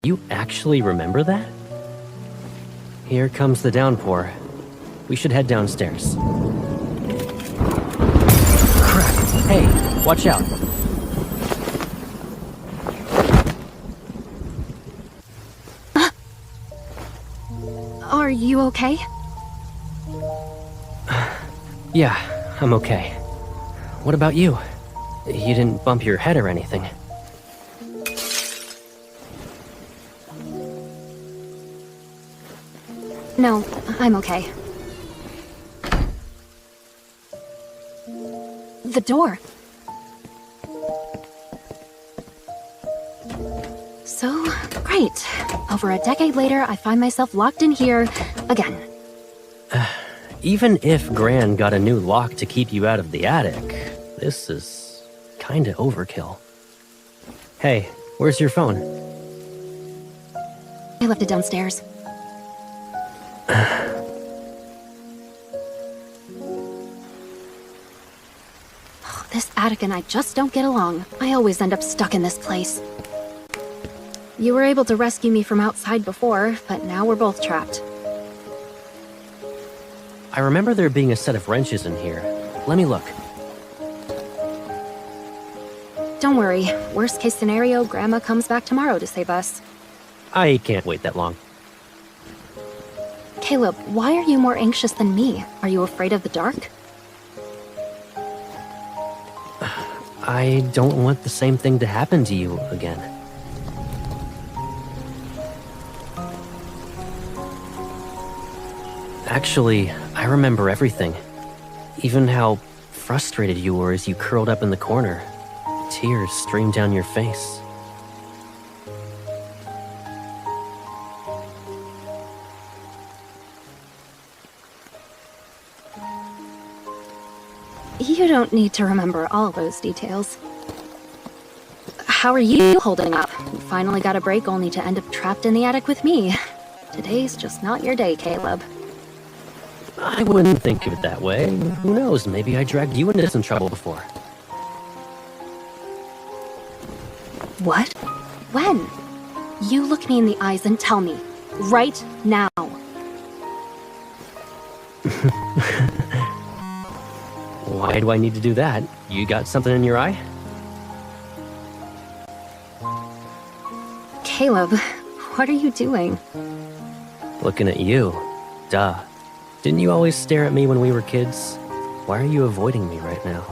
You actually remember that? Here comes the downpour. We should head downstairs. Crap! Hey, watch out! Are you okay? Yeah, I'm okay. What about you? You didn't bump your head or anything. No, I'm okay. The door. So, great. Over a decade later, I find myself locked in here again. Even if Gran got a new lock to keep you out of the attic, this is kinda overkill. Hey, where's your phone? I left it downstairs. This attic and I just don't get along. I always end up stuck in this place. You were able to rescue me from outside before, but now we're both trapped. I remember there being a set of wrenches in here. Let me look. Don't worry. Worst case scenario, Grandma comes back tomorrow to save us. I can't wait that long. Caleb, why are you more anxious than me? Are you afraid of the dark? I don't want the same thing to happen to you again. Actually, I remember everything. Even how frustrated you were as you curled up in the corner. Tears streamed down your face. You don't need to remember all those details. How are you holding up? You finally got a break only to end up trapped in the attic with me. Today's just not your day, Caleb. I wouldn't think of it that way. Who knows, maybe I dragged you into some trouble before. What? When? You look me in the eyes and tell me. Right now. Why do I need to do that? You got something in your eye? Caleb, what are you doing? Looking at you. Duh. Didn't you always stare at me when we were kids? Why are you avoiding me right now?